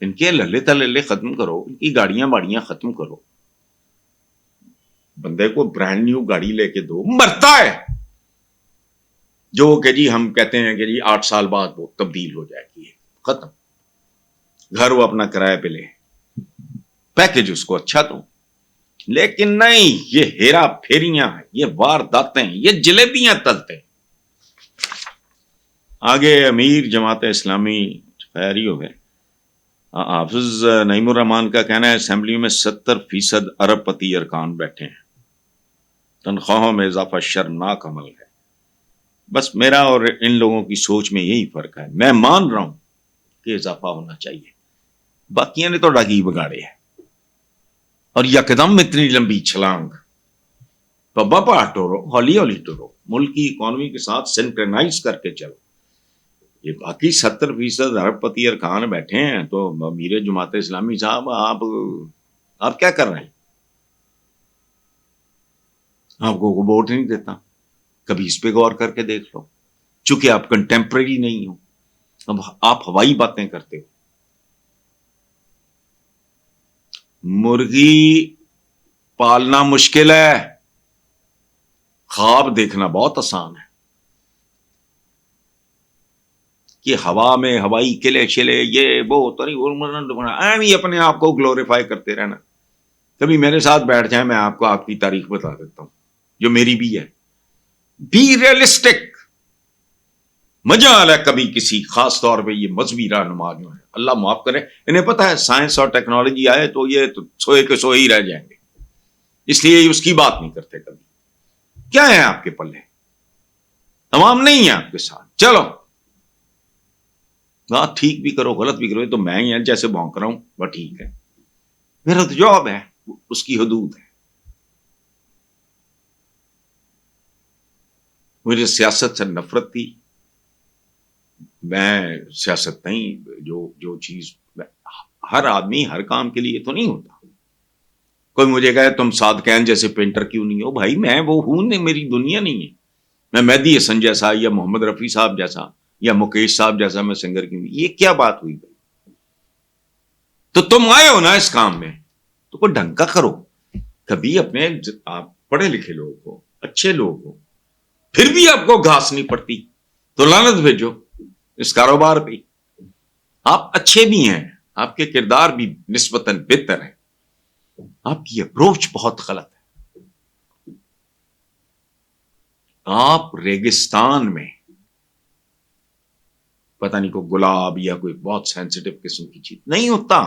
ان کے للے تللے ختم کرو، ان کی گاڑیاں باڑیاں ختم کرو. بندے کو برانڈ نیو گاڑی لے کے دو، مرتا ہے جو کہ جی ہم کہتے ہیں کہ جی 8 سال بعد وہ تبدیل ہو جائے گی، ختم. گھر وہ اپنا کرایہ پہ لے، پیکج اس کو اچھا دو. لیکن نہیں، یہ ہیرا پھیریاں، یہ وارداتیں، یہ جلیبیاں تلتے. آگے امیر جماعت اسلامی خیری ہو گئے، حافظ نعیم الرحمان کا کہنا ہے اسمبلی میں 70% ارب پتی ارکان بیٹھے ہیں، تنخواہوں میں اضافہ شرمناک عمل ہے. بس میرا اور ان لوگوں کی سوچ میں یہی فرق ہے. میں مان رہا ہوں کہ اضافہ ہونا چاہیے، باقیوں نے تو ڈاگی بگاڑے ہے. اور یکدم اتنی لمبی چھلانگ، پبا پا ٹورو، ہولی ہولی ٹورو، ملک کی اکانومی کے ساتھ سنکرنائز کر کے چلو. یہ باقی 70% ارب پتی ارکان بیٹھے ہیں تو امیر جماعت اسلامی صاحب آپ کیا کر رہے ہیں؟ آپ کو ووٹ نہیں دیتا، کبھی اس پہ غور کر کے دیکھ لو. چونکہ آپ کنٹمپریری نہیں ہو، اب آپ ہوائی باتیں کرتے ہو. مرغی پالنا مشکل ہے، خواب دیکھنا بہت آسان ہے. کہ ہوا میں ہوائی قلعے شلے یہ وہ تو نہیں، اپنے آپ کو گلوریفائی کرتے رہنا. کبھی میرے ساتھ بیٹھ جائیں، میں آپ کو آپ کی تاریخ بتا دیتا ہوں جو میری بھی ہے. Be realistic. مزہ آ رہا ہے کبھی کسی خاص طور پہ یہ مذہبی رہنما جو ہے، اللہ معاف کرے، انہیں پتا ہے سائنس اور ٹیکنالوجی آئے تو یہ تو سوئے کے سوئے ہی رہ جائیں گے، اس لیے اس کی بات نہیں کرتے. کبھی کیا ہے آپ کے پلے؟ تمام نہیں ہے آپ کے ساتھ. چلو بات ٹھیک بھی کرو غلط بھی کرو، تو میں ہی جیسے بھونک رہا ہوں وہ ٹھیک ہے، میرا تو جواب ہے، اس کی حدود ہے. مجھے سیاست سے نفرت تھی. میں سیاست نہیں، جو چیز ہر آدمی ہر کام کے لیے تو نہیں ہوتا. کوئی مجھے کہے تم صادقین جیسے پینٹر کیوں نہیں ہو، بھائی میں وہ ہوں نہیں، میری دنیا نہیں ہے. میں مہدی حسن جیسا یا محمد رفیع صاحب جیسا یا مکیش صاحب جیسا میں سنگر کیوں نہیں. یہ کیا بات ہوئی بھائی؟ تو تم آئے ہو نا اس کام میں تو کوئی ڈھنگ کا کرو. کبھی اپنے آپ پڑھے لکھے لوگ ہو، اچھے لوگ ہو، پھر بھی آپ کو گھاس نہیں پڑتی تو لعنت بھیجو اس کاروبار پہ. آپ اچھے بھی ہیں، آپ کے کردار بھی نسبتاً بہتر ہے، آپ کی اپروچ بہت غلط ہے. آپ ریگستان میں پتہ نہیں کوئی گلاب یا کوئی بہت سینسیٹیو قسم کی چیز نہیں ہوتا.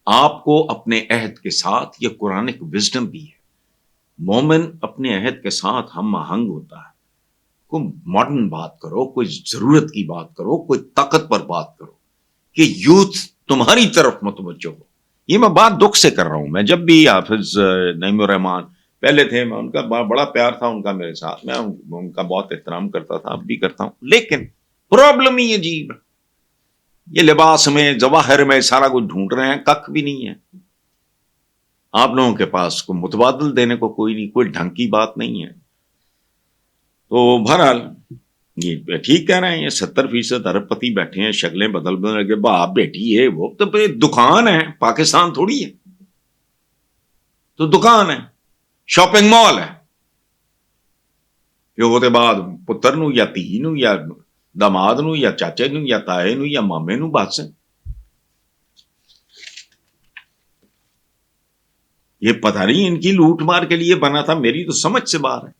آپ کو اپنے عہد کے ساتھ، یہ قرآنک وزڈم بھی ہے، مومن اپنے عہد کے ساتھ ہم آہنگ ہوتا ہے. کوئی ماڈرن بات کرو، کوئی ضرورت کی بات کرو، کوئی طاقت پر بات کرو کہ یوتھ تمہاری طرف متوجہ ہو. یہ میں بات دکھ سے کر رہا ہوں. میں جب بھی حافظ نعیم الرحمان پہلے تھے، میں ان کا بڑا پیار تھا ان کا میرے ساتھ، میں ان کا بہت احترام کرتا تھا، اب بھی کرتا ہوں. لیکن پرابلم ہی عجیب، یہ لباس میں ظواہر میں سارا کچھ ڈھونڈ رہے ہیں، کک بھی نہیں ہے. آپ لوگوں کے پاس کوئی متبادل دینے کو کوئی نہیں، کوئی ڈھنگ کی بات نہیں ہے. تو بہرحال یہ ٹھیک کہہ رہے ہیں، یہ 70% ارب پتی بیٹھے ہیں، شکلیں بدل بدل کے باپ بیٹی ہے، وہ تو دکان ہے، پاکستان تھوڑی ہے. تو دکان ہے، شاپنگ مال ہے. جو ہوتے بعد پتر نو یا تھی نو یا داماد نو یا چاچے نو یا تائے نو یا مامے نو بات سے. یہ پتہ نہیں ان کی لوٹ مار کے لیے بنا تھا، میری تو سمجھ سے باہر ہے.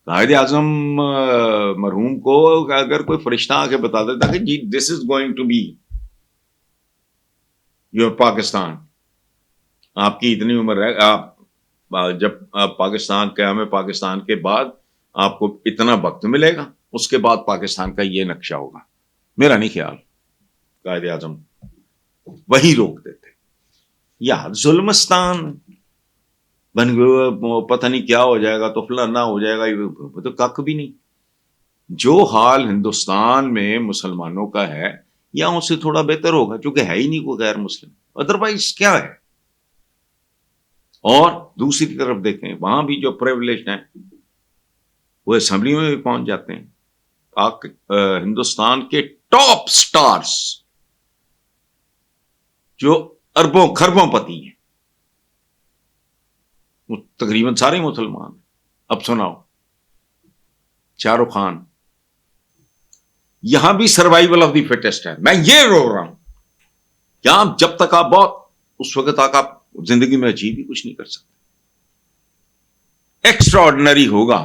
قائد اعظم مرحوم کو اگر کوئی فرشتہ آ کے بتا دیتا کہ جی this is going to be your Pakistan, آپ کی اتنی عمر ہے، آپ جب پاکستان قیام پاکستان کے بعد آپ کو اتنا وقت ملے گا، اس کے بعد پاکستان کا یہ نقشہ ہوگا. میرا نہیں خیال قائد اعظم وہی روک دیتے. یار ظلمستان بن گئے، پتہ نہیں کیا ہو جائے گا تو فلانا ہو جائے گا، تو کک بھی نہیں. جو حال ہندوستان میں مسلمانوں کا ہے یا اس سے تھوڑا بہتر ہوگا، چونکہ ہے ہی نہیں کوئی غیر مسلم، ادروائز کیا ہے. اور دوسری طرف دیکھیں، وہاں بھی جو پریولیج ہیں وہ اسمبلی میں بھی پہنچ جاتے ہیں. ہندوستان کے ٹاپ سٹارز جو اربوں خربوں پتی ہیں، وہ تقریباً سارے مسلمان ہیں۔ اب سناؤ، شاہ رخ خان یہاں بھی سروائیول آف دی فٹسٹ ہے۔ میں یہ رو رہا ہوں، یہاں جب تک آپ بہت اس وقت تک آپ زندگی میں اچیو بھی کچھ نہیں کر سکتے۔ ایکسٹرا آرڈنری ہوگا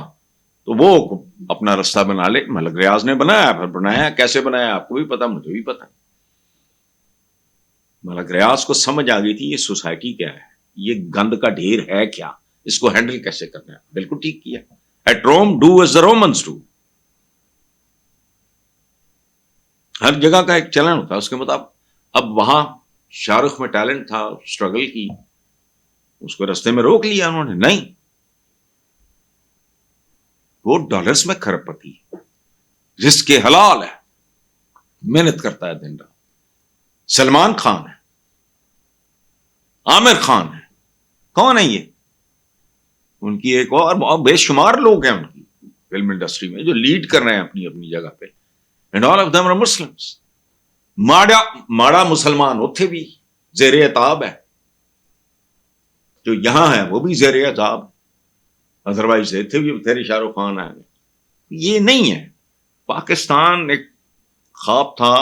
تو وہ اپنا رستہ بنا لے۔ ملک ریاض نے بنایا، پھر بنایا کیسے بنایا آپ کو بھی پتا، مجھے بھی پتا۔ ملک ریاض کو سمجھ آ گئی تھی یہ سوسائٹی کیا ہے، یہ گند کا ڈھیر ہے کیا، اس کو ہینڈل کیسے کرنا ہے۔ بالکل ٹھیک کیا۔ At Rome do as the Romans do. ہر جگہ کا ایک چلن ہوتا ہے اس کے مطابق۔ اب وہاں شاہ رخ میں ٹیلنٹ تھا، اسٹرگل کی، اس کو رستے میں روک لیا انہوں نے۔ نہیں، وہ ڈالرز میں کھرب پتی، رزق کے حلال ہے، محنت کرتا ہے دن رات۔ سلمان خان ہے، عامر خان ہے، کون ہے یہ؟ ان کی ایک اور بے شمار لوگ ہیں ان کی فلم انڈسٹری میں جو لیڈ کر رہے ہیں اپنی اپنی جگہ پہ، and all of them are Muslims. ماڑا مسلمان اتھے بھی زیر عتاب ہے، جو یہاں ہے وہ بھی زیر عتاب، ادروائز اتھے بھی تیرے شاہ رخ خان ہے۔ یہ نہیں ہے۔ پاکستان ایک خواب تھا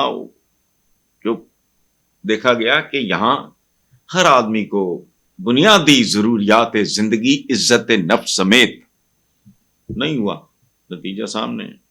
جو دیکھا گیا کہ یہاں ہر آدمی کو بنیادی ضروریات زندگی عزت نفس سمیت، نہیں ہوا، نتیجہ سامنے ہے۔